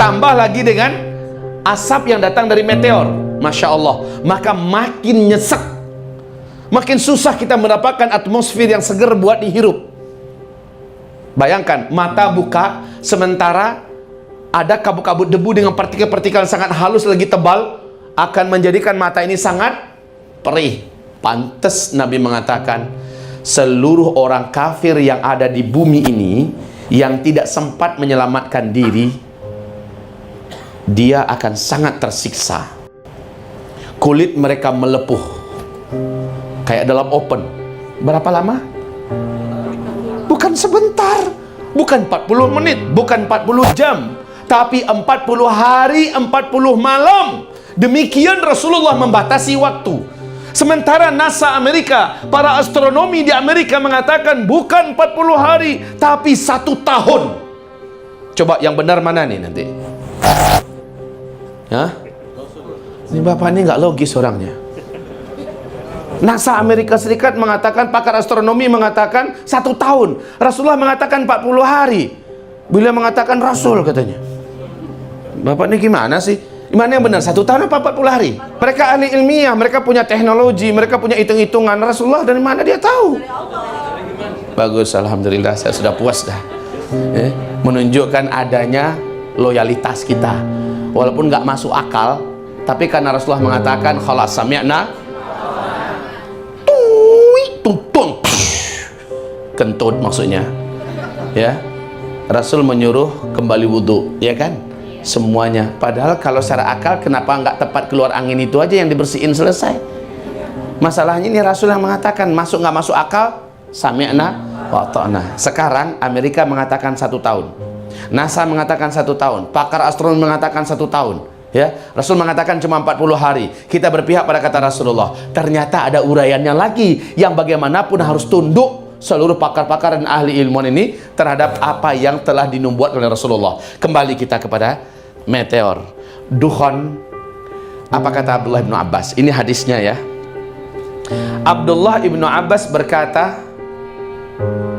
tambah lagi dengan asap yang datang dari meteor, Masya Allah, maka makin nyesek, makin susah kita mendapatkan atmosfer yang segar buat dihirup. Bayangkan, mata buka, sementara ada kabut-kabut debu dengan partikel-partikel sangat halus lagi tebal, akan menjadikan mata ini sangat perih. Pantas Nabi mengatakan, seluruh orang kafir yang ada di bumi ini yang tidak sempat menyelamatkan diri, dia akan sangat tersiksa. Kulit mereka melepuh kayak dalam oven. Berapa lama? Bukan sebentar, bukan 40 menit, bukan 40 jam, tapi 40 hari, 40 malam. Demikian Rasulullah membatasi waktu. Sementara NASA Amerika, para astronomi di Amerika mengatakan bukan 40 hari, tapi 1 tahun. Coba yang benar mana nih nanti? Hah? Ini bapak ini nggak logis orangnya. NASA Amerika Serikat mengatakan, pakar astronomi mengatakan 1 tahun. Rasulullah mengatakan 40 hari. Bila mengatakan Rasul katanya. Bapak ini gimana sih? Gimana yang benar? 1 tahun apa 40 hari? Mereka ahli ilmiah, mereka punya teknologi, mereka punya hitung-hitungan. Rasulullah dari mana dia tahu? Bagus, alhamdulillah, saya sudah puas dah. Menunjukkan adanya loyalitas kita. Walaupun nggak masuk akal, tapi karena Rasulullah mengatakan khalas sami'na tutung kentut maksudnya. Ya. Rasul menyuruh kembali wudhu, ya kan? Semuanya. Padahal kalau secara akal, kenapa nggak tepat keluar angin itu aja yang dibersihin selesai? Masalahnya ini Rasul yang mengatakan, masuk nggak masuk akal, sami'na wa ta'na. Sekarang Amerika mengatakan 1 tahun, NASA mengatakan 1 tahun, pakar astronomi mengatakan 1 tahun, ya. Rasul mengatakan cuma 40 hari. Kita berpihak pada kata Rasulullah. Ternyata ada uraiannya lagi, yang bagaimanapun harus tunduk seluruh pakar-pakar dan ahli ilmuwan ini terhadap apa yang telah dinubuat oleh Rasulullah. Kembali kita kepada meteor, dukhon. Apa kata Abdullah bin Abbas? Ini hadisnya ya. Abdullah bin Abbas berkata,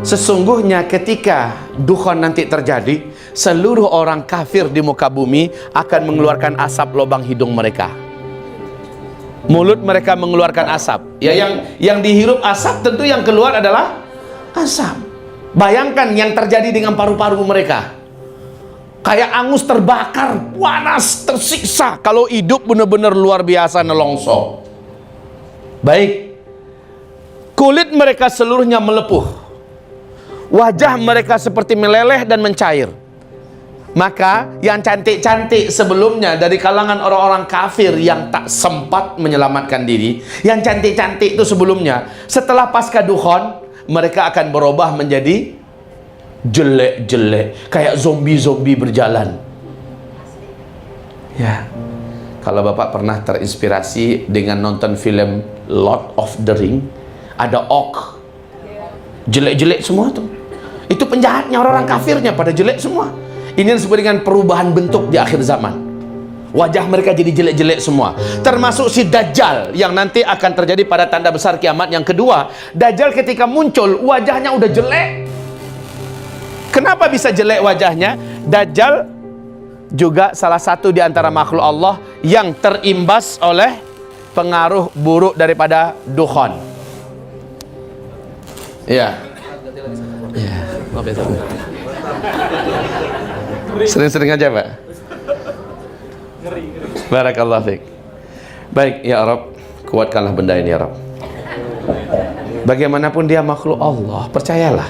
sesungguhnya ketika dukhon nanti terjadi, seluruh orang kafir di muka bumi akan mengeluarkan asap lubang hidung mereka. Mulut mereka mengeluarkan asap. Ya, yang dihirup asap tentu yang keluar adalah asap. Bayangkan yang terjadi dengan paru-paru mereka. Kayak angus terbakar, panas, tersiksa. Kalau hidup benar-benar luar biasa nelongso. Baik. Kulit mereka seluruhnya melepuh. Wajah mereka seperti meleleh dan mencair. Maka yang cantik-cantik sebelumnya dari kalangan orang-orang kafir yang tak sempat menyelamatkan diri, yang cantik-cantik itu sebelumnya, setelah pasca dukhon, mereka akan berubah menjadi jelek-jelek, kayak zombie-zombie berjalan. Ya, kalau Bapak pernah terinspirasi dengan nonton film Lord of the Ring, ada orc, jelek-jelek semua tuh. Itu penjahatnya, orang-orang kafirnya pada jelek semua. Ini yang disebut dengan perubahan bentuk di akhir zaman. Wajah mereka jadi jelek-jelek semua. Termasuk si Dajjal yang nanti akan terjadi pada tanda besar kiamat yang kedua. Dajjal ketika muncul, wajahnya udah jelek. Kenapa bisa jelek wajahnya? Dajjal juga salah satu di antara makhluk Allah yang terimbas oleh pengaruh buruk daripada dukhon. Ya. Ya. Sering-sering aja Pak. Barakallah fiik. Baik ya Rabb, kuatkanlah benda ini ya Rabb. Bagaimanapun dia makhluk Allah, percayalah,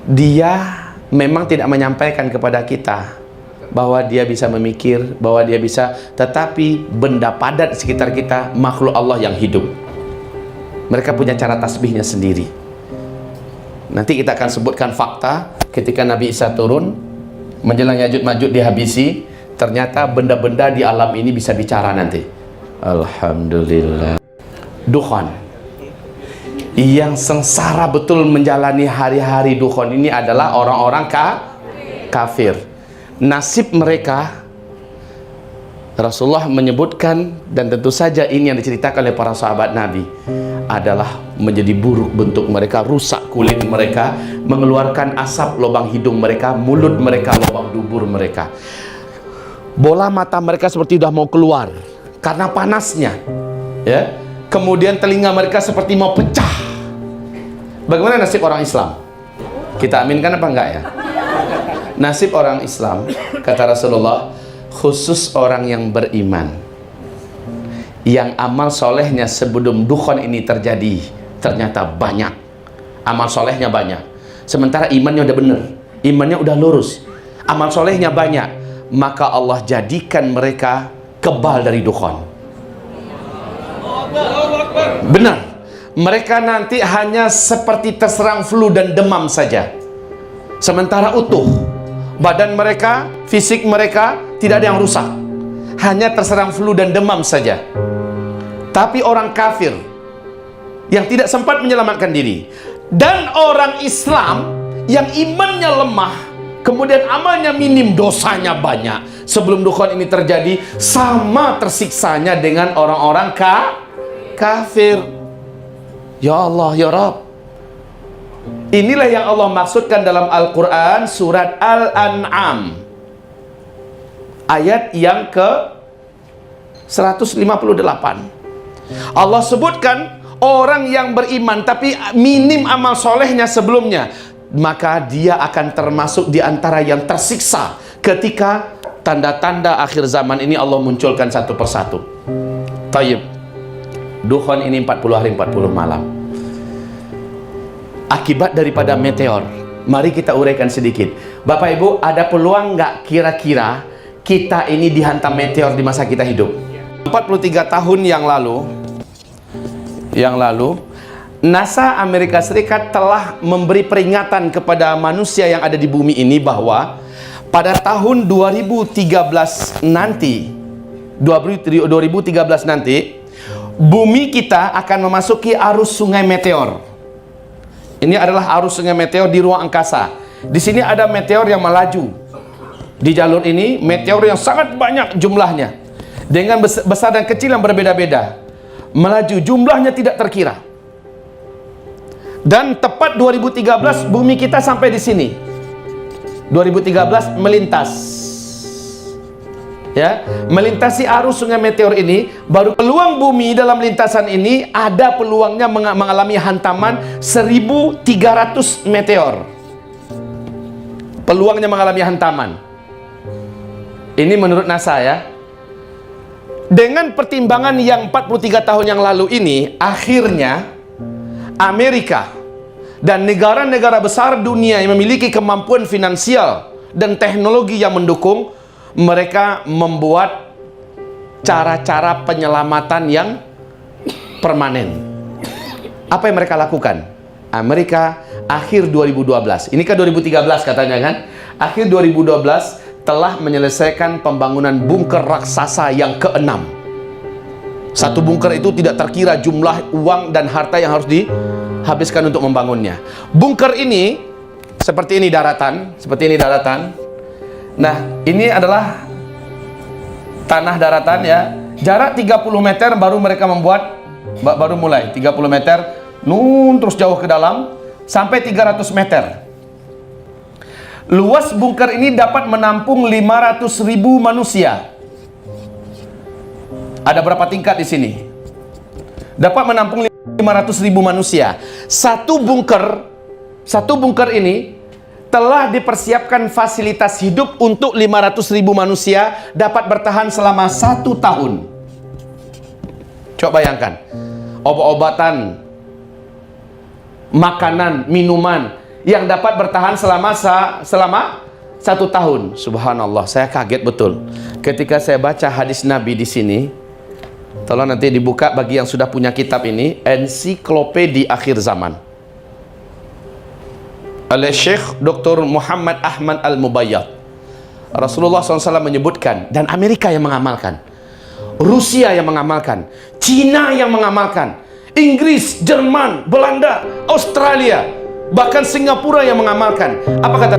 dia memang tidak menyampaikan kepada kita bahwa dia bisa memikir, bahwa dia bisa, tetapi benda padat di sekitar kita makhluk Allah yang hidup. Mereka punya cara tasbihnya sendiri. Nanti kita akan sebutkan fakta ketika Nabi Isa turun menjelang Ya'juj Ma'juj dihabisi, ternyata benda-benda di alam ini bisa bicara nanti. Alhamdulillah. Dukhon yang sengsara betul menjalani hari-hari dukhon ini adalah orang-orang kafir. Nasib mereka Rasulullah menyebutkan, dan tentu saja ini yang diceritakan oleh para sahabat Nabi, adalah menjadi buruk bentuk mereka, rusak kulit mereka, mengeluarkan asap lubang hidung mereka, mulut mereka lubang dubur mereka. bola mata mereka seperti sudah mau keluar karena panasnya, ya. Kemudian telinga mereka seperti mau pecah. Bagaimana nasib orang Islam? Kita aminkan apa enggak ya? Nasib orang Islam, kata Rasulullah, khusus orang yang beriman, yang amal solehnya sebelum dukhon ini terjadi ternyata banyak, amal solehnya banyak, sementara imannya udah bener, imannya udah lurus, amal solehnya banyak, maka Allah jadikan mereka kebal dari dukhon. Benar, mereka nanti hanya seperti terserang flu dan demam saja, sementara utuh badan mereka, fisik mereka tidak ada yang rusak, hanya terserang flu dan demam saja. Tapi orang kafir yang tidak sempat menyelamatkan diri, dan orang Islam yang imannya lemah, kemudian amalnya minim, dosanya banyak, sebelum dukhon ini terjadi, sama tersiksanya dengan orang-orang kafir. Ya Allah, ya Rabb, inilah yang Allah maksudkan dalam Al-Quran surat Al-An'am ayat yang ke 158. Allah sebutkan orang yang beriman tapi minim amal solehnya sebelumnya, maka dia akan termasuk di antara yang tersiksa ketika tanda-tanda akhir zaman ini Allah munculkan satu persatu. Tayyib, dukhon ini 40 hari 40 malam, akibat daripada meteor. Mari kita uraikan sedikit. Bapak Ibu, ada peluang nggak kira-kira kita ini dihantam meteor di masa kita hidup? 43 tahun yang lalu NASA Amerika Serikat telah memberi peringatan kepada manusia yang ada di bumi ini bahwa pada tahun 2013 nanti, bumi kita akan memasuki arus sungai meteor. Ini adalah arus sungai meteor di ruang angkasa. Di sini ada meteor yang melaju. Di jalur ini meteor yang sangat banyak jumlahnya, dengan besar dan kecil yang berbeda-beda, melaju, jumlahnya tidak terkira. Dan tepat 2013 bumi kita sampai di sini. 2013 melintas, ya, melintasi arus sungai meteor ini. Baru peluang bumi dalam lintasan ini ada peluangnya mengalami hantaman 1.300 meteor. Peluangnya mengalami hantaman. Ini menurut NASA, ya. Dengan pertimbangan yang 43 tahun yang lalu ini, akhirnya Amerika dan negara-negara besar dunia yang memiliki kemampuan finansial dan teknologi yang mendukung, mereka membuat cara-cara penyelamatan yang permanen. Apa yang mereka lakukan? Amerika akhir 2012, ini kan 2013 katanya kan, akhir 2012 telah menyelesaikan pembangunan bunker raksasa yang ke-6. Satu bunker itu tidak terkira jumlah uang dan harta yang harus dihabiskan untuk membangunnya. Bunker ini seperti ini daratan, Nah, ini adalah tanah daratan, ya. Jarak 30 meter baru mereka membuat, baru mulai 30 meter, terus jauh ke dalam sampai 300 meter. Luas bunker ini dapat menampung 500.000 manusia. Ada berapa tingkat di sini? Dapat menampung 500.000 manusia. Satu bunker ini telah dipersiapkan fasilitas hidup untuk 500.000 manusia dapat bertahan selama 1 tahun. Coba bayangkan, obat-obatan, makanan, minuman yang dapat bertahan selama 1 tahun. Subhanallah, saya kaget betul ketika saya baca hadis Nabi di sini. Tolong nanti dibuka bagi yang sudah punya kitab ini, Ensiklopedia Akhir Zaman oleh Syekh Dr. Muhammad Ahmad Al-Mubayyad. Rasulullah SAW menyebutkan, dan Amerika yang mengamalkan, Rusia yang mengamalkan, Cina yang mengamalkan, Inggris, Jerman, Belanda, Australia, bahkan Singapura yang mengamalkan. Apa kata?